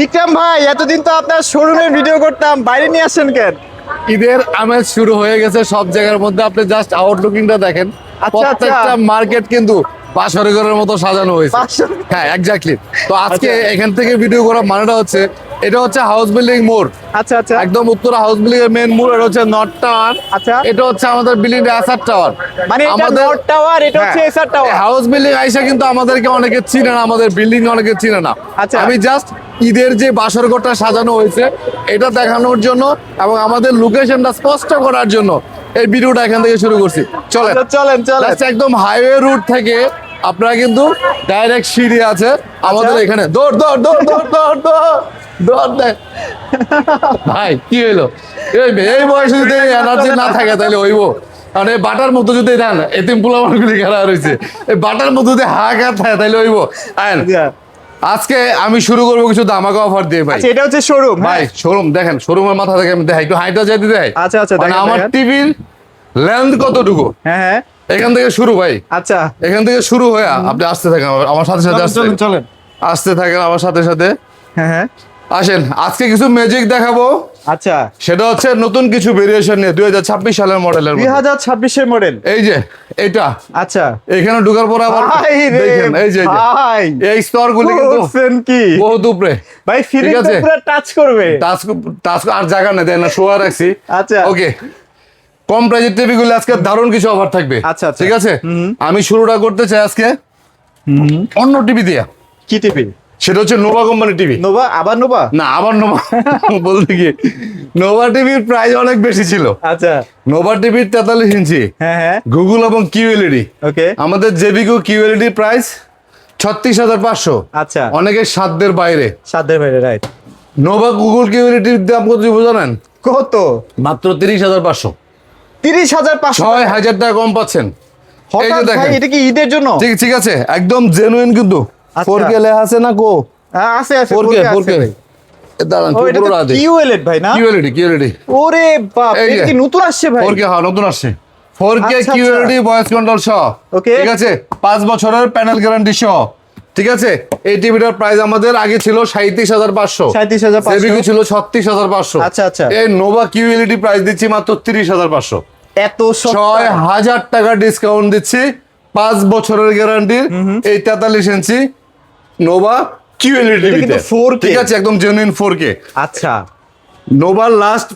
ইকরাম ভাই, এতদিন তো আপনার শোরুমে ভিডিও করতাম, বাইরে নিয়ে আসেন কেন? ঈদের আমেজ শুরু হয়ে গেছে সব জায়গার মধ্যে। আপনি জাস্ট আউটলুকিংটা দেখেন, আচ্ছা। প্রত্যেকটা মার্কেট কিন্তু বাসর ঘরের মতো সাজানো হয়েছে। বাসর- হ্যাঁ, এক্স্যাক্টলি। তো আজকে আচ্ছা। এখান থেকে ভিডিও করার মানেটা হচ্ছে, এটা হচ্ছে হাউস বিল্ডিং মোড়, আচ্ছা আচ্ছা একদম উত্তরা হাউস বিল্ডিং এর মেন মোড়। এটা হচ্ছে নর্থ টাওয়ার। আচ্ছা। এটা হচ্ছে আমাদের বিল্ডিং এসআর টাওয়ার। মানে এটা নর্থ টাওয়ার, এটা হচ্ছে এসআর টাওয়ার। হাউস বিল্ডিং আইসা কিন্তু আমাদেরকে অনেকে চিনে না, আমাদের বিল্ডিং অনেকে চিনে না। আচ্ছা। আমি জাস্ট ঈদের যে বাসর ঘরটা সাজানো হয়েছে এটা দেখানোর জন্য এবং আমাদের লোকেশনটা স্পষ্ট করার জন্য এই ভিডিওটা এখান থেকে শুরু করছি। চলেন আচ্ছা, চলেন চলেন। Just একদম হাইওয়ে রুট থেকে আপনারা কিন্তু ডাইরেক্ট সিঁড়ি আছে আমাদের আচ্ছা। এখানে। দৌড় দৌড় দৌড় দৌড় দৌড় দৌড় দৌড় দেয়। ভাই কি হইলো, এই বয়সে যদি এনার্জি না থাকে তাহলে হইব? কারণ এই বাটার মতো যদি দেন, এতিম পোলাপানগুলি খেলা রয়েছে, এই বাটার মতো যদি হাহাকার থাকে তাহলে হইব? আয়েন, আজকে আমি শুরু করবো কিছু ধামাকা অফার দিয়ে ভাই। আচ্ছা, এটা হচ্ছে শোরুম। ভাই শোরুম দেখেন, শোরুমের মাথা থেকে আমি দেখাই, একটু হাইটা যাইতে দেয়। আচ্ছা আচ্ছা, মানে দেখেন, আমার দেখেন। টিভির লেন্থ কতটুকু, হ্যাঁ হ্যাঁ, এখান থেকে শুরু ভাই। আচ্ছা। এখান থেকে শুরু হয়ে আপনি আসতে থাকেন আমার সাথে সাথে, চলেন চলেন। আসতে থাকেন আমার সাথে সাথে। হ্যাঁ হ্যাঁ, আসেন, আজকে কিছু ম্যাজিক দেখাবো। আচ্ছা। সেটা হচ্ছে নতুন কিছু ভেরিয়েশন নিয়ে 2026 সালের মডেলের 2026 এর মডেল। এই যে এটা, আচ্ছা। এখানে ঢোকার পর আবার ভাই রে দেখেন এই যে ভাই, এই স্তরগুলি কিন্তু বলছেন কি বহুত উপরে। ভাই, ফিলিং ঠিক তো আছে। পুরো টাচ করবে। টাচ টাচ আর জায়গা নেই, দেয় না, শোয়া রাখছি। আচ্ছা। ওকে, কম প্রাইজের টিভি গুলো আজকে দারুণ কিছু অফার থাকবে। আচ্ছা, আচ্ছা। ঠিক আছে। আমি শুরুটা করতে চাই আজকে অন্য টিভি দিয়ে। কি টিভি? সেটা হচ্ছে নোভা কোম্পানি টিভি। নোভা? আবার নোভা? না, আবার নোভা বলতে কি, নোভা টিভির প্রাইস অনেক বেশি ছিল। আচ্ছা। নোভা টিভির 43 ইঞ্চি হ্যাঁ হ্যাঁ, গুগল এবং কিউএলইডি। ওকে। আমাদের জেবিকো কিউএলইডি প্রাইস 36,500। আচ্ছা। অনেকের সাধ্যের বাইরে। সাধ্যের বাইরে, রাইট। নোভা গুগল কিউএলইডির দাম কত জানেন? কত? মাত্র 30,500। 30,500? 6,000 টাকা কম পাচ্ছেন। এই যে হঠাৎ দেখেন। ভাই, এটা কি ঈদের জন্য? ঠিক ঠিক আছে, একদম জেনুইন কিন্তু। আচ্ছা। 4K লেখা আছে না কো? হ্যাঁ, আছে আছে, 4K 4K আছে 4K ভাই। দাঁড়ান, ও, এটা তো পুরো রাতে QLED ভাই না? কিউএলইডি ওরে বাপ, এই এটা যে। কি নতুন আসছে ভাই? 4K, হ্যাঁ নতুন আসছে। 4K আচ্ছা, কিউএলইডি ভয়েস কন্ট্রোল সহ। Okay. ঠিক আছে, 5 বছরের প্যানেল গ্যারান্টি সহ। ঠিক আছে, এই টিভিটার প্রাইস আমাদের আগে ছিল 37,500। 37,500 জেবিকো ছিল 36,500। আচ্ছা, আচ্ছা। এই নোভা কিউএলইডি প্রাইস দিচ্ছি মাত্র 30,500। এত সস্তা? 6,000 টাকা ডিসকাউন্ট দিচ্ছি, 5 বছরের গ্যারান্টির এই 43 ইঞ্চি নোভা কিউএলইডি এটা কিন্তু 4K। ঠিক আছে, একদম জেনুইন 4K। আচ্ছা নোভার লাস্ট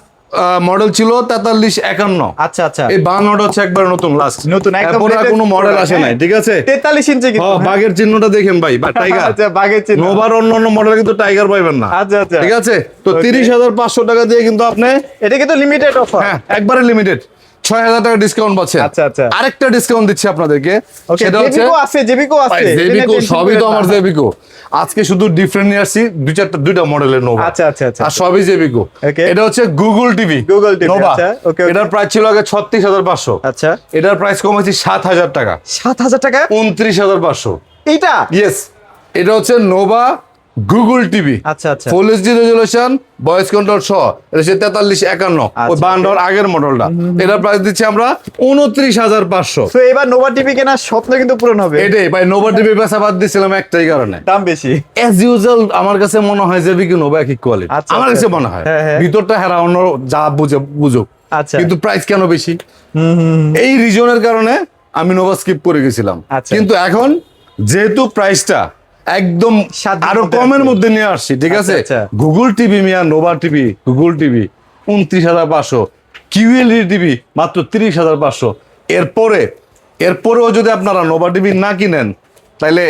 মডেল ছিল 4351। আচ্ছা আচ্ছা, এই 52টা হচ্ছে একবার নতুন লাস্ট, নতুন একদম এরপরে আর latest কোনো মডেল আসে নাই। হ্যাঁ। ঠিক আছে, 43 ইঞ্চি কিন্তু, হ্যাঁ, হ্যাঁ। বাঘের চিহ্নটা দেখেন ভাই, বা টাইগার। আচ্ছা, বাঘের চিহ্ন। নোভার অন্য মডেল কিন্তু টাইগার পাইবেন না। আচ্ছা আচ্ছা, ঠিক আছে, তো Okay. 30,500 টাকা দিয়ে কিন্তু আপনি, এটা কিন্তু লিমিটেড অফার। হ্যাঁ একবারে লিমিটেড, 6,000 টাকা ডিসকাউন্ট পাচ্ছেন। আচ্ছা, আচ্ছা। আরেকটা ডিসকাউন্ট দিচ্ছি আপনাদেরকে, ওকে, সেটা হচ্ছে জেবিকো আছে, জেবিকো আছে। জেবিকো, এটা সবই তো আমার না। জেবিকো। আজকে শুধু ডিফারেন্ট নিয়ে আসছি, দুইটা মডেলের নোভা। আচ্ছা আচ্ছা আচ্ছা, আর সবই জেবিকো। Okay. এটা হচ্ছে Google TV. Google TV, Nova. আচ্ছা, okay, okay. এটার প্রাইস ছিল আগে 36,500। আচ্ছা। এটার প্রাইস কমেছি 7,000 টাকা, 7,000 টাকা 29,500। এইটা? ইয়েস, এটা হচ্ছে নোভা গুগল টিভি। আচ্ছা আচ্ছা, full HD resolution, voice control সহ। এটা হচ্ছে 4351, ওই আচ্ছা, বান্ডার আগের মডেলটা। এটার প্রাইস দিচ্ছি আমরা 29,500। তো এবার নোভা টিভি কেনার স্বপ্ন কিন্তু পূরণ হবে। এটাই ভাই, নোভা টিভি বেচা বাদ দিয়েছিলাম একটাই কারণে, দাম বেশি। এজ ইউজুয়াল আমার কাছে মনে হয় যে বিকি নোভা একই কোয়ালিটি। আচ্ছা, আমার আচ্ছা, কাছে মনে হয় হ্যাঁ, হ্যাঁ। ভিতরটা হেরা অন্য যা বুঝুক, আচ্ছা। কিন্তু প্রাইস কেন বেশি, এই রিজনের কারণে আমি নোভা স্কিপ করে গেছিলাম। আচ্ছা। কিন্তু এখন যেহেতু প্রাইসটা একদম সাধ্যের আরো মধ্যে কমের আছে। মধ্যে নিয়ে আসছি, ঠিক আচ্ছা, আছে, আচ্ছা। গুগল টিভি মিয়া, Nova TV, Google TV 29,500, QLED TV মাত্র 30,500। এরপরেও যদি আপনারা নোভা টিভি না কিনেন তাহলে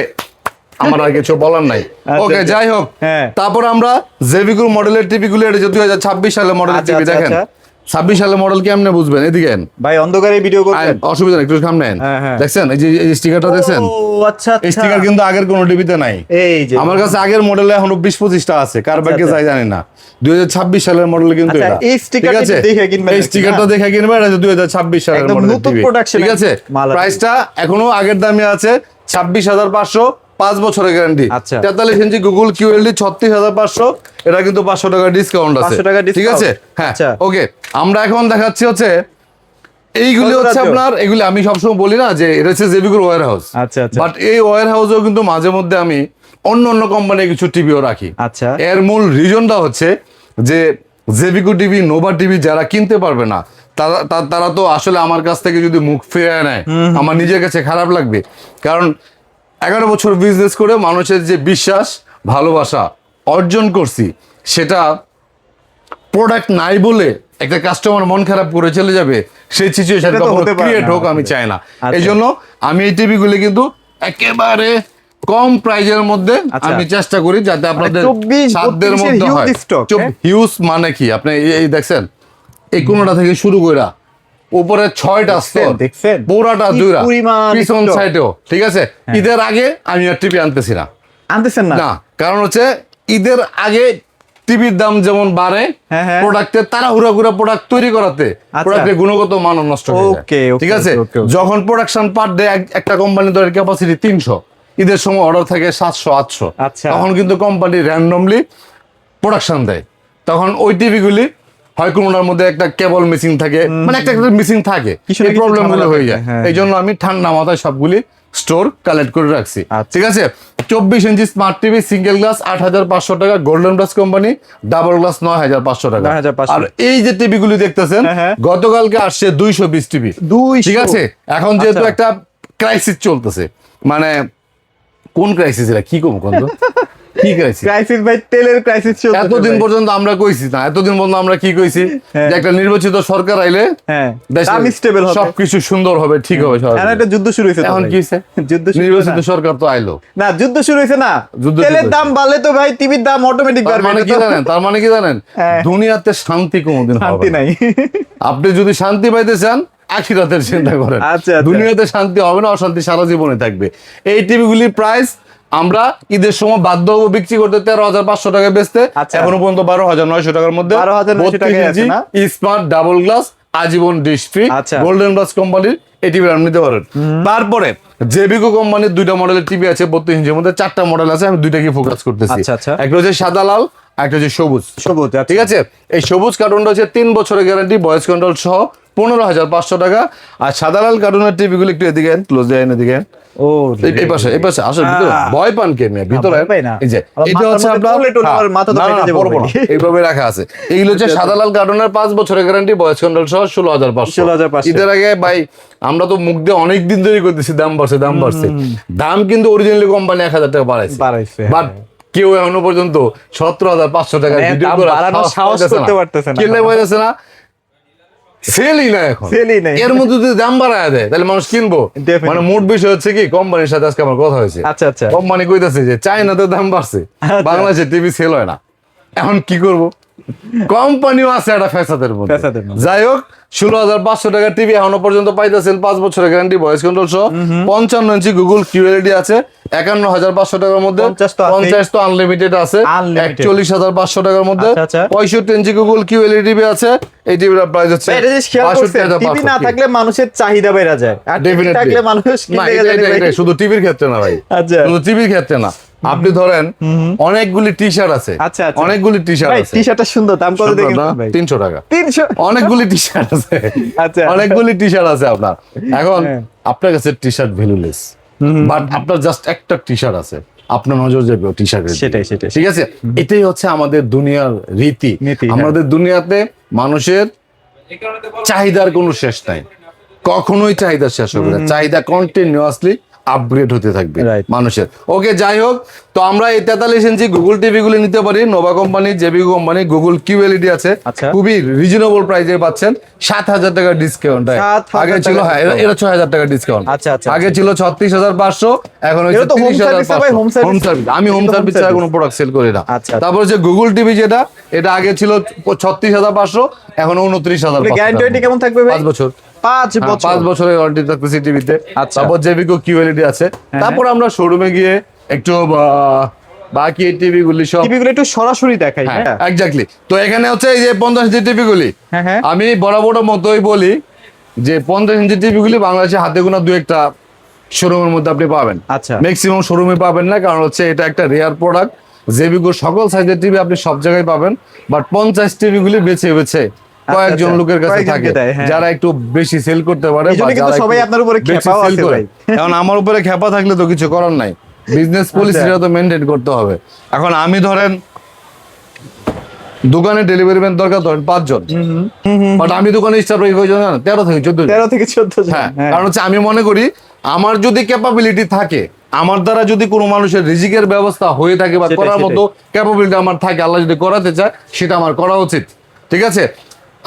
আমার আর কিছু বলার নাই। আচ্ছা, ওকে, আচ্ছা। যাই হোক, হ্যাঁ। তারপর আমরা জেবিকো মডেলের টিভি গুলো, এটা 2026 সালের মডেলের আচ্ছা, টিভি আচ্ছা, দেখেন। আচ্ছা। 26 সালের মডেল কেমনে বুঝবেন? এদিকে আন। ভাই অন্ধকারে ভিডিও করবেন? অসুবিধা নেই, একটু সামনে আন। হ্যাঁ, হ্যাঁ। দেখছেন এই যে স্টিকারটা দেখছেন? ও আচ্ছা এই আচ্ছা, স্টিকার কিন্তু আগের কোনো টিভিতে নাই। এই যে আমার কাছে আগের মডেলে এখনো 20-25টা আছে, কার ব্যাগে আচ্ছা। যাই জানি না। 2026 সালের মডেল কিন্তু আচ্ছা, এটা। এই স্টিকারটা ঠিক আছে? একটু দেখে কিনবেন এই নাকি, স্টিকারটা না? দেখে কিনবেন, এটা 2026 সালের একদম মডেলের নতুন টিভি। production ঠিক এর আছে, মাল আছে। প্রাইসটা এখনো আগের দামে আছে 26,500, 5 বছরের গ্যারান্টি। আচ্ছা। 43 ইঞ্চি গুগল কিউএলডি 36,500। এটা কিন্তু 500 টাকা ডিসকাউন্ট আছে। 500 টাকা ঠিক আছে, discount? হ্যাঁ আচ্ছা। ওকে। আমরা এখন দেখাচ্ছি হচ্ছে এইগুলি হচ্ছে সচরাচর। আপনার, এগুলি আমি সবসময় বলি না যে এটা হচ্ছে জেবিকোর ওয়্যার হাউস। আচ্ছা, আচ্ছা। বাট এই ওয়্যার হাউসেও কিন্তু মাঝে মধ্যে আমি অন্য অন্য কোম্পানির কিছু টিভিও রাখি। আচ্ছা। এর মূল রিজনটা হচ্ছে যে জেবিকো টিভি, নোভা টিভি যারা কিনতে পারবে না তারা তো আসলে আমার কাছ থেকে যদি মুখ ফিরিয়ে নেয় আমার নিজের কাছে খারাপ লাগবে। কারণ 11 বছর বিজনেস করে মানুষের যে বিশ্বাস ভালোবাসা অর্জন করছি, সেটা প্রোডাক্ট নাই বলে একটা কাস্টমার মন খারাপ করে চলে যাবে, সেই সিচুয়েশন ক্রিয়েট হোক আমি চাই না। এই জন্য আমি এই টিভিগুলি কিন্তু একেবারে কম প্রাইজের মধ্যে আমি চেষ্টা করি যাতে আপনাদের সাধ্যের মধ্যে হয়। হিউজ মানে কি আপনি এই দেখছেন, এই কোনটা থেকে শুরু কইরা উপরে 6টা স্তর দেখছেন, পুরাটা জুড়া পিছন সাইডেও, ঠিক আছে। ঈদের আগে আমি আর টিভি আনতেছি না, আনতেছেন না, কারণ হচ্ছে ঈদের আগে টিভির দাম যেমন বাড়ে, প্রোডাক্টের তাড়াহুড়া করে প্রোডাক্ট তৈরি করাতে প্রোডাক্টের গুণগত মান নষ্ট হয়ে যায়, ঠিক আছে। যখন প্রোডাকশন পার ডে একটা কোম্পানি ধরে ক্যাপাসিটি 300, ঈদের সময় অর্ডার থাকে 700-800, তখন কিন্তু কোম্পানি র্যান্ডমলি প্রোডাকশন দেয়। তখন ওই টিভিগুলি হয় কোনোটার মধ্যে একটা কেবল মিসিং থাকে, মানে একটা মিসিং থাকে, এই প্রবলেম গুলো হয়ে যায়। এই জন্য আমি ঠান্ডা মাথায় সবগুলি স্টোর কালেক্ট করে রাখছি, ঠিক আছে। 24 ইঞ্চি স্মার্ট টিভি সিঙ্গেল গ্লাস 8500 টাকা, golden glass company, double glass 9500 টাকা। আর এই যে টিভি গুলি দেখতেছেন গতকালকে আসছে 220 টিভি, ঠিক আছে। এখন যেহেতু একটা ক্রাইসিস চলতেছে, মানে কোন ক্রাইসিস, এটা কি কম কোন কি ক্রাইসিস ভাই? তেলের ক্রাইসিস চলছে। এতদিন পর্যন্ত আমরা কইছি না, এতদিন পর্যন্ত আমরা কি কইছি যে একটা নির্বাচিত সরকার আইলে দাম স্টেবল হবে, সবকিছু সুন্দর হবে, ঠিক হবে। এখন একটা যুদ্ধ শুরু হইছে, এখন কি হইছে? যুদ্ধ, নির্বাচিত সরকার তো আইলো না, যুদ্ধ শুরু হইছে না, তেলের দাম বাড়লে তো ভাই টিভির দাম অটোমেটিক বাড়বে। মানে কি জানেন, তার মানে কি জানেন, দুনিয়াতে শান্তি কোনোদিন শান্তি নাই। আপনি যদি শান্তি পাইতে চান আখিরাতের চিন্তা করেন। দুনিয়াতে শান্তি হবে না, অশান্তি সারা জীবনে থাকবে। এই টিভিগুলির প্রাইস আমরা ঈদের সময় বাধ্য হবো বিক্রি করতে 13,500 টাকা বেচতে, এখনো পর্যন্ত 12,900 টাকার মধ্যে স্মার্ট ডাবল গ্লাস আজীবন ডিশ ফ্রি গোল্ডেন গ্লাস কোম্পানির এই টিভি আপনি নিতে পারেন। তারপরে জেবিকো কোম্পানির 2টা মডেলের টিভি আছে, 32 ইঞ্চির মধ্যে 4টা মডেল আছে, আমি 2টাকে ফোকাস করতেছি। একটা হচ্ছে সাদা লাল, একটা হচ্ছে সবুজ, ঠিক আছে। এই সবুজ কার্টুনটা হচ্ছে 3 বছরের গ্যারান্টি, ভয়েস কন্ট্রোল সহ 15,500 টাকা। আর সাদা লাল কার্টুনের টিভি গুলো একটু এদিকে ক্লোজ দেয়, এদিকে এই পাশে আসলে ভিতরে ভয় পান কে মেয়ে ভিতরে, এই যে এটা হচ্ছে আপনার মাথা তো পেটে যাবে এইভাবে রাখা আছে। এইগুলো হচ্ছে সাদা লাল কার্টুনের 5 বছরের গ্যারান্টি, ভয়েস কন্ট্রোল সহ 16,500। ঈদের আগে ভাই আমরা তো মুখ দিয়ে অনেক দিন ধরে করতেছি দাম বাড়ছে দাম বাড়ছে, দাম কিন্তু অরিজিনালি কোম্পানি 1,000 টাকা বাড়াইছে, বাট কেউ এখনো পর্যন্ত 17,500 টাকা ভিডিও করে সাহস করতে পারতেছে না, কিনলে পাইতেছে না, সেলই না এখন। এর মধ্যে যদি দাম বাড়ায় দেয় তাহলে মানুষ কিনবো। মানে মোট বিষয় হচ্ছে কি, কোম্পানির সাথে আজকে আমার কথা হয়েছে, কোম্পানি কইতাছে যে চায়নাতে দাম বাড়ছে, বাংলাদেশে টিভি সেল হয় না। এখন কি করব, কোম্পানিও আছে একটা ফ্যাসাদের মধ্যে। যাই হোক 16,500 টাকা টিভি এখনো পর্যন্ত পাইতেছেন, 5 বছরের গ্যারান্টি, ভয়েস কন্ট্রোল সহ 55 ইঞ্চি গুগল কিউএলইডি আছে 51,500 টাকার মধ্যে, 50 তো আনলিমিটেড আছে 41,500 টাকার মধ্যে, 65 ইঞ্চি গুগল কিউএলইডি টিভি আছে। এই টিভির প্রাইস হচ্ছে 62,500। টিভি না থাকলে মানুষের চাহিদা বেড়ে যায়, আর টিভি থাকলে মানুষ শুধু টিভির ক্ষেত্রে না ভাই, শুধু টিভির ক্ষেত্রে না, আপনি ধরেন অনেকগুলি টি শার্ট আছে, অনেকগুলি টি শার্ট আছে, টি শার্টটা সুন্দর, দাম কত দেখেন ভাই? 300 টাকা। 300 অনেকগুলি টি শার্ট আছে, অনেকগুলি টি শার্ট আছে আপনার। এখন আপনার কাছে টি শার্ট ভ্যালুলেস, বাট আপনার জাস্ট একটা টি শার্ট আছে, আপনার নজর যাবে টি শার্টের, সেটাই ঠিক আছে। এটাই হচ্ছে আমাদের দুনিয়ার রীতি। আমাদের দুনিয়াতে মানুষের চাহিদার কোনো শেষ নাই, কখনোই চাহিদা শেষ হবে না, চাহিদা কন্টিনিউয়াসলি আপগ্রেড হতে থাকবে মানুষের। ওকে, যাই হোক, তো আমরা এই 43 ইঞ্চি গুগল টিভি গুলি নিতে পারি, নোভা কোম্পানি, জেবিকো কোম্পানি, গুগল কিউএলইডি আছে, খুবই রিজনেবল প্রাইসে পাচ্ছেন, 7,000 টাকা ডিসকাউন্ট। আগে ছিল এটা 6,000 টাকা ডিসকাউন্ট, আগে ছিল 36,500, এখন হচ্ছে 30,500। হোম সার্ভিস, আমি হোম সার্ভিস ছাড়া কোনো প্রোডাক্ট সেল করি না। তারপর হচ্ছে গুগল টিভি, যেটা এটা আগে ছিল 36,500, এখন 29,500। গ্যারান্টি কেমন থাকবে ভাই? 5 বছর। 5 বছরের ওয়ারেন্টি থাকতেছে টিভিতে। তারপর জেবিকো কিউএলইডি আছে। তারপর আমরা শোরুমে গিয়ে একটু বাকি টিভি গুলি সব টিভি গুলো একটু সরাসরি দেখাই। এক্স্যাক্টলি। তো এখানে হচ্ছে এই যে 50 ইঞ্চি টিভি গুলি, আমি বরাবর মতোই বলি যে 50 ইঞ্চি টিভি গুলি বাংলাদেশে হাতে গোনা 2-1টা শোরুমের মধ্যে আপনি পাবেন, ম্যাক্সিমাম শোরুমে পাবেন না, কারণ হচ্ছে এটা একটা রেয়ার প্রোডাক্ট। জেবিকো সকল সাইজের টিভি আপনি সব জায়গায় পাবেন, বাট 50 টিভি গুলি বেছে বেছে কয়েকজন লোকের কাছে থাকে যারা একটু বেশি সেল করতে পারে, সবাই আপনার উপরে খেপা আছে ভাই। কারণ আমার উপরে খেপা থাকলে তো কিছু করার নাই, বিজনেস পলিসিটা তো মেনটেন করতে হবে। এখন আমি ধরেন দোকানে ডেলিভারি ম্যান দরকার ধরেন 5 জন, বাট আমি দোকানে স্টাফ রাখি কয়জন জানেন? 13 থেকে 14 জন। 13 থেকে 14 জন। হ্যাঁ, কারণ হচ্ছে আমি মনে করি আমার যদি ক্যাপাবিলিটি থাকে, আমার দ্বারা যদি কোনো মানুষের রিজিকের ব্যবস্থা হয়ে থাকে বা সেটাই, করার সেটাই। মতো ক্যাপাবিলিটি আমার থাকে, আল্লাহ যদি করাতে চায় সেটা আমার করা উচিত। ঠিক আছে,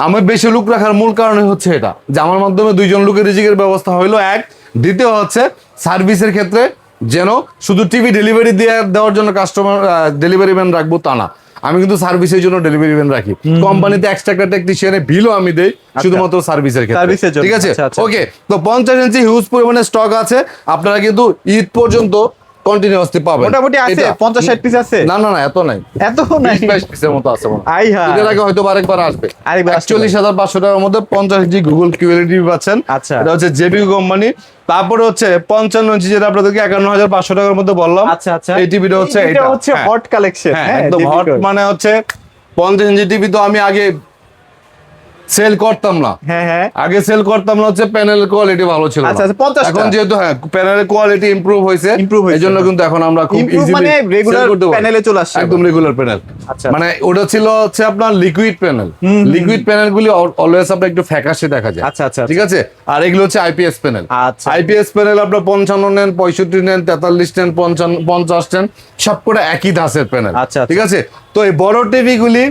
আমি বেশি লোক রাখার মূল কারণ হচ্ছে এটা যে আমার মাধ্যমে 2 জন লোকের রিজিকের ব্যবস্থা হইলো, এক। দ্বিতীয় হচ্ছে সার্ভিসের ক্ষেত্রে যেন শুধু টিভি ডেলিভারি দেওয়ার জন্য কাস্টমার ডেলিভারি ম্যান রাখবো তা না, আমি কিন্তু সার্ভিসের জন্য ডেলিভারি ম্যান রাখি। কোম্পানিতে এক্সট্রা একটা টেকনিশিয়ানের বিলও আমি দেই শুধুমাত্র সার্ভিসের সার্ভিসের ক্ষেত্রে। জন্য। ঠিক আছে, আচ্ছা, আচ্ছা, ওকে। তো 50 ইঞ্চি হিউজ পরিমাণে স্টক আছে, আপনারা কিন্তু ঈদ পর্যন্ত কন্টিনিউয়াসলি পাবেন। মোটামুটি আছে এটা- 50-60 পিস আছে। না না না, এত নাই, এত নাই। 20-22 পিসের মতো আছে মনে হয়। আই হ্যাঁ। ঈদের আগে হয়তো আরেকবার আসবে। আরেকবার আসতে পারে। 41,500 টাকার মধ্যে 50 ইঞ্চি গুগল কিউএলইডি পাচ্ছেন। আচ্ছা। এটা হচ্ছে জেবি কোম্পানি। তারপরে হচ্ছে 55 ইঞ্চি, যেটা আপনাদেরকে 51,500 টাকার মধ্যে বললাম। আচ্ছা আচ্ছা। এই টিভিটা হচ্ছে এটা এটা হচ্ছে হ্যাঁ। Hot collection. হ্যাঁ, একদম হট। মানে হচ্ছে 50 ইঞ্চি টিভি তো আমি আগে সেল করতাম না। হ্যাঁ হ্যাঁ। আগে সেল করতাম না হচ্ছে প্যানেলের কোয়ালিটি ভালো ছিল না। আচ্ছা, আচ্ছা, 50 টা। এখন যেহেতু হ্যাঁ প্যানেলের কোয়ালিটি ইমপ্রুভ হয়েছে, Improve হয়েছে। এজন্য কিন্তু এখন আমরা খুব Improve ইজিলি মানে regular প্যানেলে চলে আসছে। একদম রেগুলার প্যানেল। আচ্ছা। মানে ওটা ছিল হচ্ছে আপনার লিকুইড প্যানেল। লিকুইড প্যানেল গুলি অলওয়েজ আপনার একটু ফ্যাকাশে দেখা যায়। আচ্ছা, আচ্ছা, ঠিক আছে, আর এগুলো হচ্ছে আইপিএস প্যানেল। আচ্ছা। আইপিএস প্যানেল আপনার 55 নেন, 65 নেন, 43 নেন, 50 নেন, সবকটা একই ধাঁচের প্যানেল। আচ্ছা, আচ্ছা। ঠিক আছে, তো এই বড় টিভি গুলি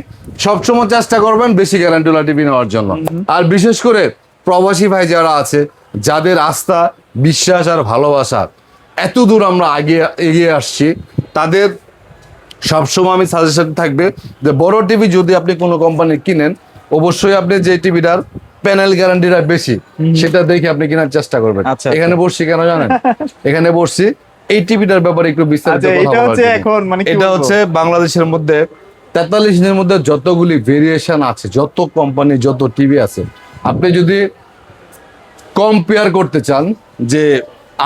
সবসময় চেষ্টা করবেন বেশি গ্যারান্টিওয়ালা টিভি নেওয়ার জন্য। আর বিশেষ করে প্রবাসী ভাই যারা আছে, যাদের আস্থা, বিশ্বাস আর ভালোবাসা এত দূর আমরা আগে এগিয়ে আসছি, তাদের সবসময় আমি সাজেশন থাকবে যে বড় টিভি যদি আপনি কোনো কোম্পানি কিনেন, অবশ্যই আপনি যে টিভিটার প্যানেল গ্যারান্টিটা বেশি সেটা দেখে আপনি কেনার চেষ্টা করবেন। আচ্ছা, এখানে বসছি কেন জানেন? এখানে বসছি এই টিভিটার ব্যাপারে একটু বিস্তারিত আচ্ছা, কথা এটা বলার হচ্ছে জন্য। এখন মানে কি এটা বলবো? হচ্ছে বাংলাদেশের মধ্যে 43 দিনের মধ্যে যতগুলি ভেরিয়েশন আছে, যত কোম্পানি, যত টিভি আছে, আপনি যদি কম্পেয়ার করতে চান যে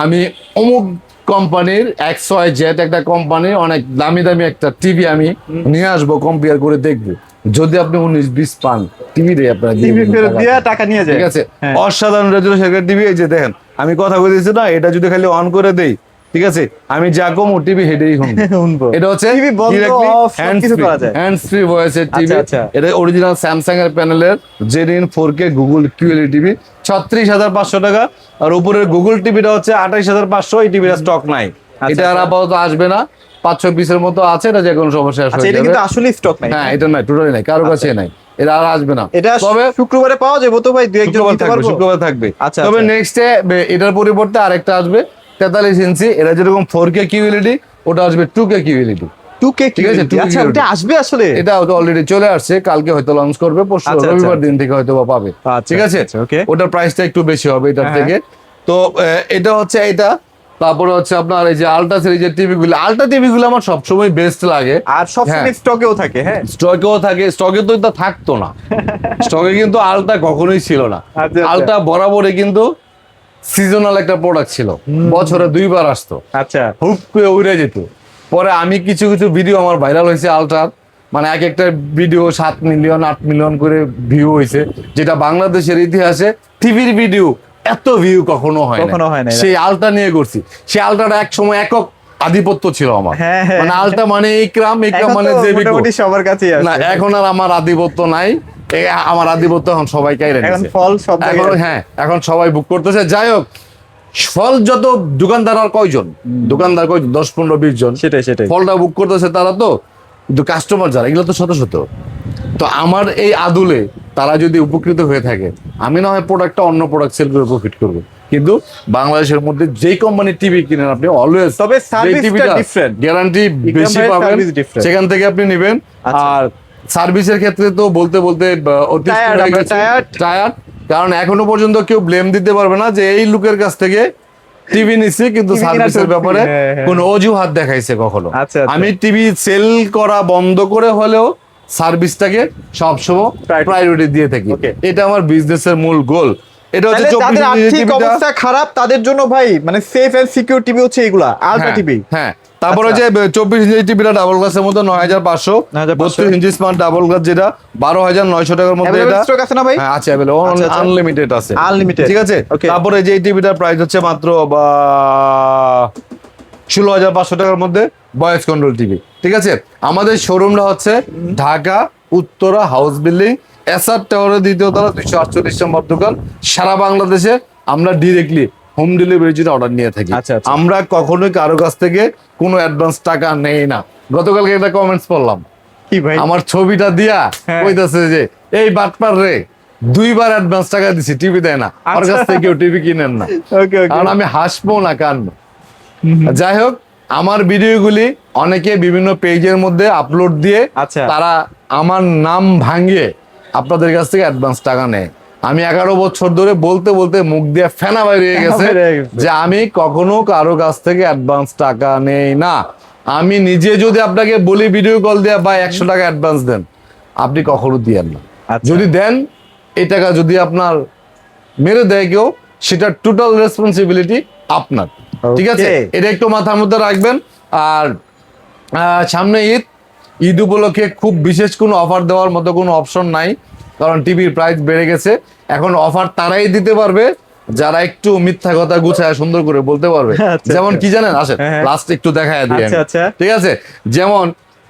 আমি অমুক কোম্পানির XYZ একটা কোম্পানির অনেক দামি দামি একটা টিভি আমি নিয়ে আসবো, কম্পেয়ার করে দেখবো, যদি আপনি 19-20 পান, টিভি রে আপনার টিভি ফেরত দিয়ে টাকা নিয়ে যায়। ঠিক আছে, হ্যাঁ। অসাধারণ রেজুলেশন টিভি। এই যে দেখেন, আমি কথা বলতেছি না, এটা যদি খালি অন করে দেই, ঠিক আছে, আমি যা কম টিভি হেডেই শুনবো। এটা হচ্ছে TV বন্ধ, off সবকিছু করা যায়। হ্যান্ডস ফ্রি ভয়েসের টিভি। আচ্ছা, আচ্ছা। এটা অরিজিনাল স্যামসাং এর প্যানেলের জেডিন 4K গুগল কিউএলই টিভি, 36,500 টাকা। আর উপরের গুগল টিভিটা হচ্ছে 28,500। এই টিভিটা স্টক নাই, এটা আর আচ্ছা। আপাতত আসবে না। 500 পিসের মতো আছে, এটা যে কোনো সমস্যা শেষ আচ্ছা, হয়ে এটা যাবে। কিন্তু আসলে স্টক নাই। হ্যাঁ, এটা নাই, টোটালি নাই, কারো কাছে নাই, এটা আর আসবে না। এটা তবে শুক্রবারে পাওয়া যাবে তো ভাই, 2-1 জন শুক্রবার নিতে থাকবে, পারবো? শুক্রবার থাকবে। আচ্ছা, তবে আচ্ছা। নেক্সটে এটার পরিবর্তে আরেকটা আসবে 43 ইঞ্চি, এটা যেরকম 4K কিউএলইডি, ওটা আসবে 2K কিউএলইডি। 2K ঠিক আছে, 2K আচ্ছা, ওটা আসবে আসলে? এটা অলরেডি চলে আসছে, কালকে হয়তো লঞ্চ করবে, পরশু আচ্ছা, আচ্ছা। রবিবার দিন থেকে হয়তো বা পাবে। আচ্ছা, ঠিক আছে, আচ্ছা, okay। ওটার প্রাইসটা একটু বেশি হবে এটার হ্যাঁ, থেকে। তো এটা হচ্ছে এটা। তারপরে হচ্ছে আপনার এই যে আলট্রা সিরিজের টিভি গুলো, আলট্রা টিভি গুলো আমার সবসময় বেস্ট লাগে। আর সবসময় স্টকেও থাকে। হ্যাঁ, স্টকেও থাকে, স্টকে তো এটা থাকতো না, স্টকে কিন্তু আলট্রা কখনোই ছিল না। আচ্ছা, আচ্ছা। আলট্রা বরাবরই কিন্তু সিজনাল একটা প্রোডাক্ট ছিল, বছরে 2 বার আসতো, আচ্ছা। হুপ করে উড়ে যেত। পরে আমি কিছু কিছু ভিডিও আমার ভাইরাল হয়েছে আলট্রার, মানে এক একটা ভিডিও 7 মিলিয়ন 8 মিলিয়ন করে ভিউ হয়েছে, যেটা বাংলাদেশের ইতিহাসে টিভির ভিডিও এত ভিউ কখনো হয় না। সেই আলট্রা নিয়ে করছি, সেই আলট্রাটা এক সময় একক আধিপত্য ছিল আমার। হ্যাঁ, হ্যাঁ। মানে আলট্রা মানে ইকরাম, ইকরাম এখন মানে তো জেবিকো। মোটামুটি সবার কাছেই আছে। না, এখন আর আমার আধিপত্য নাই, আমার আধিপত্য এখন সবাই কাইরে এখন নিছে। ফল সব জায়গায় এখন আছে। হ্যাঁ, এখন সবাই বুক করতেছে। যাই হোক, ফল যত দোকানদার আর কয়জন, দোকানদার কয়জন, 10-15-20 জন, সেটাই, সেটাই। ফলটা বুক করতেছে তারা, তো কিন্তু কাস্টমার যারা, এগুলো তো শত শত। তো আমার এই আদুলে তারা যদি উপকৃত হয়ে থাকে, আমি না হয় প্রোডাক্টটা অন্য প্রোডাক্ট সেল করে প্রফিট করবো, কিন্তু বাংলাদেশের মধ্যে যেই কোম্পানির টিভি কিনেন আপনি অলওয়েজ তবে সার্ভিসটা ডিফারেন্ট, গ্যারান্টি বেশি ভাইয়ের পাবেন, সার্ভিস different। সেখান থেকে আপনি নেবেন। আচ্ছা। আর সার্ভিসের ক্ষেত্রে তো বলতে বলতে অতিষ্ঠ Tired, হয়ে আমরা গেছি, tired। টায়ার্ড। কারণ এখনো পর্যন্ত কেউ ব্লেম দিতে পারবে না যে এই লোকের কাছ থেকে টিভি নিচ্ছে কিন্তু TV সার্ভিসের কিনা ব্যাপারে হ্যাঁ, হ্যাঁ। কোনো অজুহাত দেখাইছে কখনো। আচ্ছা, আচ্ছা। আমি টিভি সেল করা বন্ধ করে হলেও সার্ভিসটাকে সবসময় প্রায়োরিটি দিয়ে থাকি। Okay। এটা আমার বিজনেসের মূল গোল। এটা হচ্ছে তাহলে 24 যাদের ইঞ্চি আর্থিক টিভিটা। অবস্থা খারাপ তাদের জন্য ভাই মানে সেফ এন্ড সিকিউর টিভি হচ্ছে এগুলা, আলট্রা টিভি। হ্যাঁ, তারপরে আচ্ছা। যে 24 ইঞ্চি টিভিটা ডাবল গ্লাসের মধ্যে 9,500, 9,500 32 ইঞ্চি স্মার্ট ডাবল গ্লাস যেটা 12,900 টাকার মধ্যে। Available এটা stock আছে না ভাই? হ্যাঁ, আছে अवेलेबल, আচ্ছা, আচ্ছা। আনলিমিটেড আছে, Unlimited। ঠিক আছে। Okay। তারপরে যে এই টিভিটার প্রাইস হচ্ছে মাত্র 16,500 টাকার মধ্যে ভয়েস কন্ট্রোল টিভি। ঠিক আছে, আমাদের শোরুমটা হচ্ছে Dhaka Uttara house building SR টাওয়ারের 2য় তলা 248 নম্বর দোকান। সারা বাংলাদেশে আমরা ডিরেক্টলি হোম ডেলিভারির জন্য অর্ডার নিয়ে থাকি। আচ্ছা, আচ্ছা। আমরা কখনোই কারো কাছ থেকে কোনো অ্যাডভান্স টাকা নেই না। গতকালকে একটা কমেন্টস পড়লাম, কি ভাই? আমার ছবিটা দিয়া হ্যাঁ। কইতাছে যে এই বাটপার রে 2বার অ্যাডভান্স টাকা দিছি, টিভি দেয় না, আমার কাছ থেকে কেউ টিভি কিনেন না। ওকে ওকে। কারণ আমি হাসবো না কানবো। যাই হোক, আমার ভিডিওগুলি অনেকে বিভিন্ন পেজের মধ্যে আপলোড দিয়ে আচ্ছা। তারা আমার নাম ভাঙিয়ে আপনাদের কাছ থেকে অ্যাডভান্স টাকা নেয়। আমি 11 বছর ধরে বলতে বলতে মুখ দিয়ে ফেনা বাইরে হয়ে গেছে বের হয়ে গেছে। যে আমি কখনো কারো কাছ থেকে অ্যাডভান্স টাকা নেই না। আমি নিজে যদি আপনাকে বলি ভিডিও কল দিয়ে বা 100 টাকা অ্যাডভান্স দেন, আপনি কখনো দিয়েন না। আচ্ছা। যদি দেন, এই টাকা যদি আপনার মেরে দেয় কেউ, সেটা টোটাল রেসপন্সিবিলিটি আপনার। ঠিক আছে, Okay. এটা একটু মাথার মধ্যে রাখবেন। আর সামনে ঈদ, ঈদ উপলক্ষে খুব বিশেষ কোনো অফার দেওয়ার মতো কোনো অপশন নাই, কারণ টিভির প্রাইস বেড়ে গেছে। এখন অফার তারাই দিতে পারবে যারা একটু মিথ্যা কথা গুছায় সুন্দর করে বলতে পারবে। আচ্ছা, যেমন কি জানেন, আসেন হ্যাঁ। লাস্ট একটু দেখায় দিই আমি। আচ্ছা, আচ্ছা। ঠিক আছে, যেমন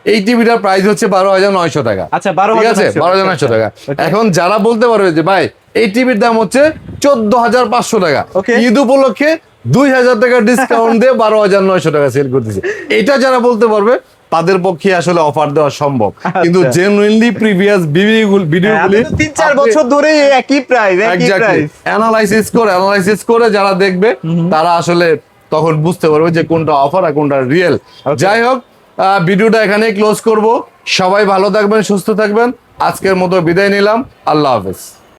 এই টিভিটার প্রাইস হচ্ছে 12,900 টাকা। আচ্ছা, ঠিক আছে, 12,900 টাকা। Okay. এখন যারা বলতে পারবে যে ভাই এই টিভির দাম হচ্ছে 14,500 টাকা, Okay. ঈদ উপলক্ষে 2,000 টাকা ডিসকাউন্ট দিয়ে 12,900 টাকা সেল করতেছে, এটা যারা বলতে পারবে তাদের পক্ষে আসলে অফার দেওয়া সম্ভব। কিন্তু জেনুইনলি প্রিভিয়াস ভিডিওগুলি আপনি তো 3-4 বছর ধরে একই প্রাইস, একই প্রাইস। অ্যানালাইসিস করে যারা দেখবে তারা আসলে তখন বুঝতে পারবে যে কোনটা অফার আর কোনটা রিয়েল। যাই হোক, ভিডিওটা এখানে ক্লোজ করব। সবাই ভালো থাকবেন, সুস্থ থাকবেন। আজকের মতো বিদায় নিলাম। আল্লাহ হাফেজ।